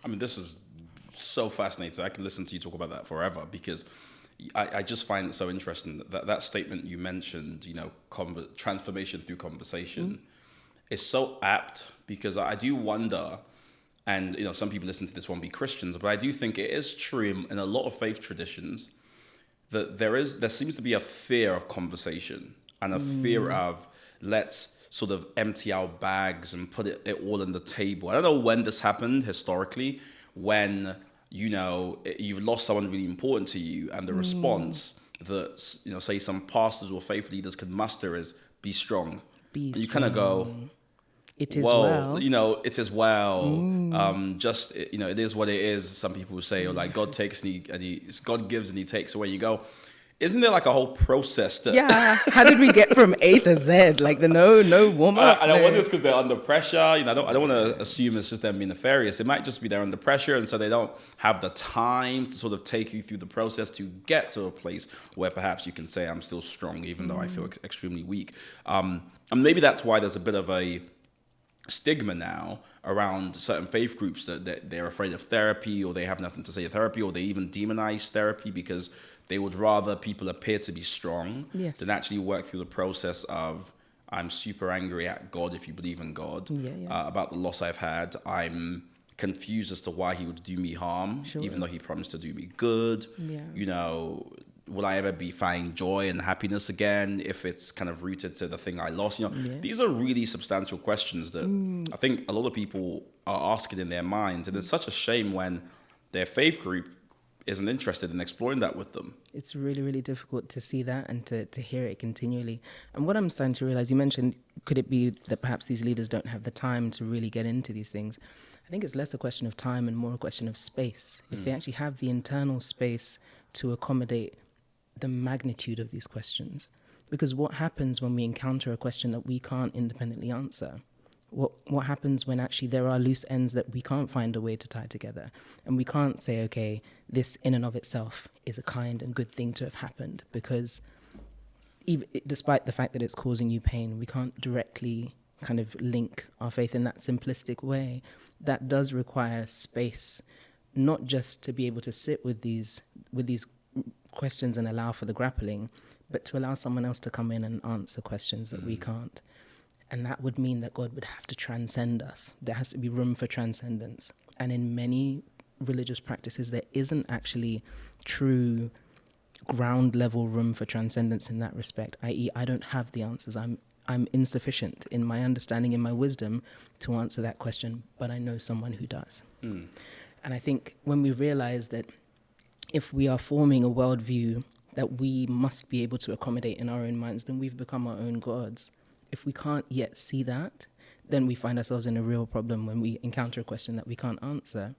I mean, this is so fascinating. I can listen to you talk about that forever because I just find it so interesting that statement you mentioned, transformation through conversation is so apt because I do wonder, and some people listen to this won't be Christians, but I do think it is true in a lot of faith traditions that there seems to be a fear of conversation and a fear of let's sort of empty our bags and put it all on the table. I don't know when this happened historically, when you've lost someone really important to you, and the response that say some pastors or faith leaders can muster is be strong. Be And you kind of go, It is well, well. it is well. It is what it is. Some people will say, or like God takes God gives and He takes away. You go, isn't there like a whole process that? Yeah. How did we get from A to Z? Like the no warm up. I wonder it's because they're under pressure. I don't want to assume it's just them being nefarious. It might just be they're under pressure, and so they don't have the time to sort of take you through the process to get to a place where perhaps you can say, I'm still strong, even though I feel extremely weak. And maybe that's why there's a bit of a stigma now around certain faith groups that they're afraid of therapy, or they have nothing to say of therapy, or they even demonize therapy because they would rather people appear to be strong than actually work through the process of, I'm super angry at God, if you believe in God, about the loss I've had. I'm confused as to why He would do me harm, even though He promised to do me good. Will I ever be finding joy and happiness again if it's kind of rooted to the thing I lost? These are really substantial questions that I think a lot of people are asking in their minds. And it's such a shame when their faith group isn't interested in exploring that with them. It's really, really difficult to see that and to hear it continually. And what I'm starting to realize, you mentioned, could it be that perhaps these leaders don't have the time to really get into these things? I think it's less a question of time and more a question of space. If they actually have the internal space to accommodate the magnitude of these questions. Because what happens when we encounter a question that we can't independently answer? What happens when actually there are loose ends that we can't find a way to tie together? And we can't say, okay, this in and of itself is a kind and good thing to have happened, because even, despite the fact that it's causing you pain, we can't directly kind of link our faith in that simplistic way. That does require space, not just to be able to sit with these questions and allow for the grappling, but to allow someone else to come in and answer questions that we can't. And that would mean that God would have to transcend us. There has to be room for transcendence. And in many religious practices, there isn't actually true ground level room for transcendence in that respect, i.e. I don't have the answers. I'm insufficient in my understanding, in my wisdom to answer that question, but I know someone who does. And I think when we realize that if we are forming a worldview that we must be able to accommodate in our own minds, then we've become our own gods. If we can't yet see that, then we find ourselves in a real problem when we encounter a question that we can't answer.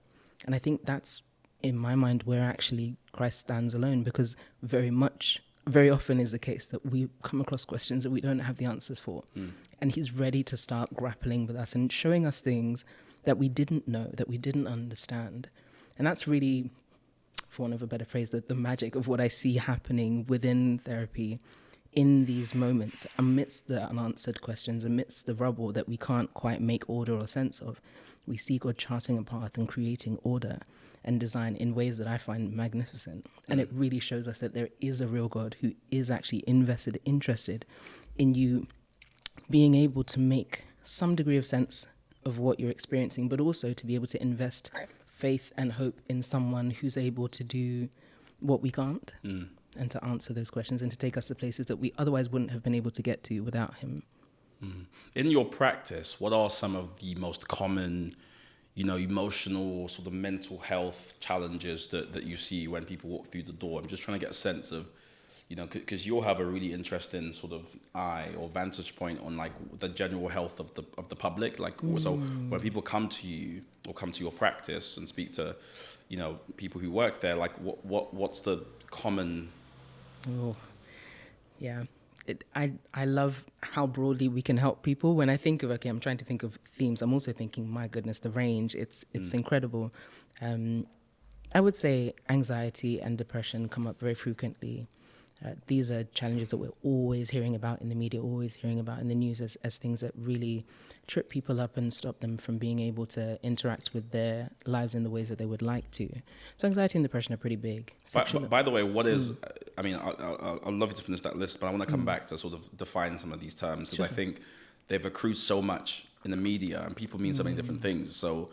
And I think that's, in my mind, where actually Christ stands alone, because very often is the case that we come across questions that we don't have the answers for. And He's ready to start grappling with us and showing us things that we didn't know, that we didn't understand. And that's really, for want of a better phrase, the magic of what I see happening within therapy in these moments, amidst the unanswered questions, amidst the rubble that we can't quite make order or sense of. We see God charting a path and creating order and design in ways that I find magnificent. And it really shows us that there is a real God who is actually interested in you being able to make some degree of sense of what you're experiencing, but also to be able to invest faith and hope in someone who's able to do what we can't, and to answer those questions and to take us to places that we otherwise wouldn't have been able to get to without Him. In your practice, what are some of the most common, emotional, sort of mental health challenges that you see when people walk through the door? I'm just trying to get a sense of, because you'll have a really interesting sort of eye or vantage point on like the general health of the public. Like, so when people come to you or come to your practice and speak to, people who work there, like what's the common? Oh, yeah. I love how broadly we can help people. When I think of, I'm trying to think of themes, I'm also thinking, my goodness, the range, it's incredible. I would say anxiety and depression come up very frequently. These are challenges that we're always hearing about in the media, always hearing about in the news as things that really trip people up and stop them from being able to interact with their lives in the ways that they would like to. So anxiety and depression are pretty big. By the way, what is, I mean, I'd love you to finish that list, but I want to come back to sort of define some of these terms, because I think they've accrued so much in the media and people mean so many different things. So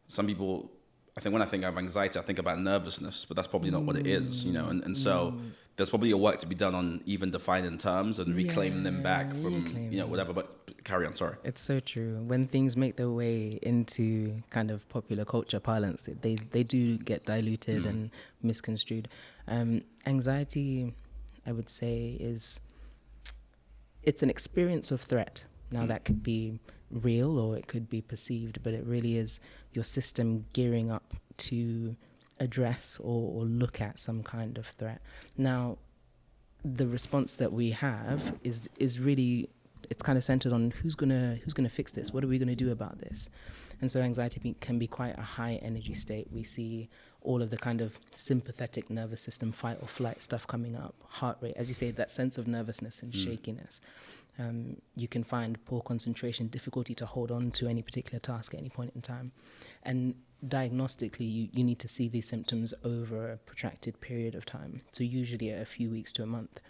some people, I think when I think of anxiety, I think about nervousness, but that's probably not what it is, you know, and so there's probably a work to be done on even defining terms and reclaiming them back from, you know, whatever, but carry on, sorry. It's so true. When things make their way into kind of popular culture parlance, they do get diluted and misconstrued. Anxiety, I would say, it's an experience of threat. Now that could be real or it could be perceived, but it really is your system gearing up to address or look at some kind of threat. Now, the response that we have is really, it's kind of centered on who's gonna fix this. What are we gonna do about this? And so anxiety can be quite a high energy state. We see all of the kind of sympathetic nervous system, fight or flight stuff coming up, heart rate, as you say, that sense of nervousness and shakiness. You can find poor concentration, difficulty to hold on to any particular task at any point in time. And diagnostically, you need to see these symptoms over a protracted period of time. So usually a few weeks to a month.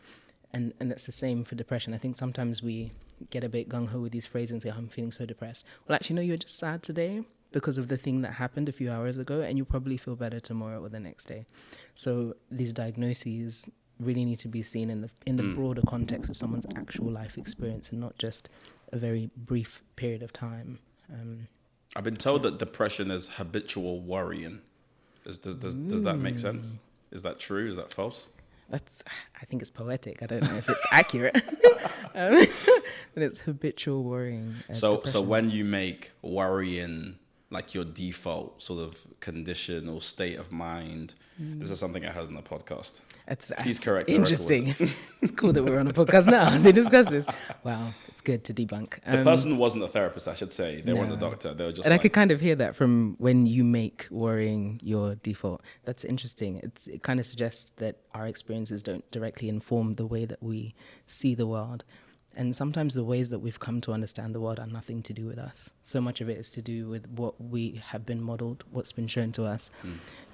And that's the same for depression. I think sometimes we get a bit gung-ho with these phrases and say, I'm feeling so depressed. Well, actually, no, you're just sad today because of the thing that happened a few hours ago, and you'll probably feel better tomorrow or the next day. So these diagnoses really need to be seen in the broader context of someone's actual life experience and not just a very brief period of time. I've been told that depression is habitual worrying. Does that make sense? Is that true? Is that false? I think it's poetic. I don't know if it's accurate. But it's habitual worrying. So when you make worrying like your default sort of condition or state of mind, this is something I heard on the podcast. Please correct me. Interesting. It's cool that we're on a podcast now to discuss this. Wow, it's good to debunk. The person wasn't a therapist, I should say. They weren't a doctor. They were just. And I could kind of hear that from when you make worrying your default. That's interesting. It kind of suggests that our experiences don't directly inform the way that we see the world. And sometimes the ways that we've come to understand the world are nothing to do with us. So much of it is to do with what we have been modeled, what's been shown to us.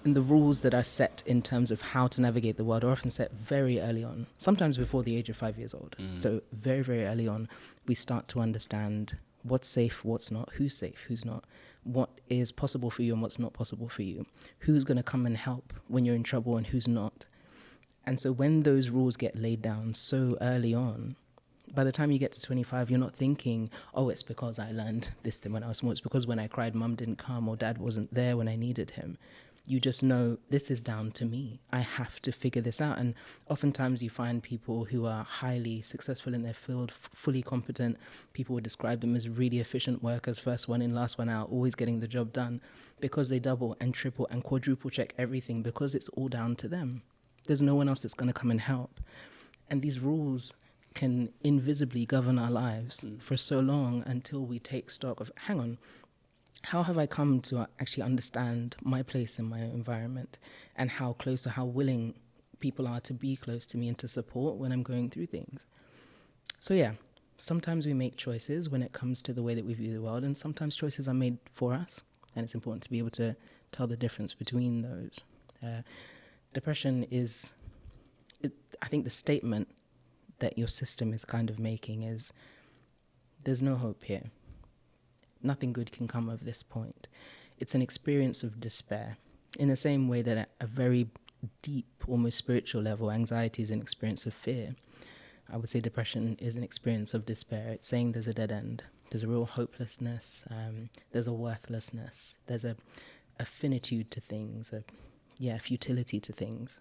And the rules that are set in terms of how to navigate the world are often set very early on, sometimes before the age of 5 years old. So very, very early on, we start to understand what's safe, what's not, who's safe, who's not, what is possible for you and what's not possible for you, who's going to come and help when you're in trouble and who's not. And so when those rules get laid down so early on, by the time you get to 25, you're not thinking, oh, it's because I learned this thing when I was small. It's because when I cried, mum didn't come or dad wasn't there when I needed him. You just know this is down to me. I have to figure this out. And oftentimes you find people who are highly successful in their field, fully competent. People would describe them as really efficient workers, first one in, last one out, always getting the job done, because they double and triple and quadruple check everything, because it's all down to them. There's no one else that's going to come and help. And these rules can invisibly govern our lives for so long until we take stock of, hang on, how have I come to actually understand my place in my environment and how close or how willing people are to be close to me and to support when I'm going through things. So yeah, sometimes we make choices when it comes to the way that we view the world, and sometimes choices are made for us, and it's important to be able to tell the difference between those. Depression is, I think the statement that your system is kind of making is, there's no hope here. Nothing good can come of this point. It's an experience of despair. In the same way that at a very deep, almost spiritual level, anxiety is an experience of fear, I would say depression is an experience of despair. It's saying there's a dead end. There's a real hopelessness. There's a worthlessness. There's a finitude to things, a futility to things.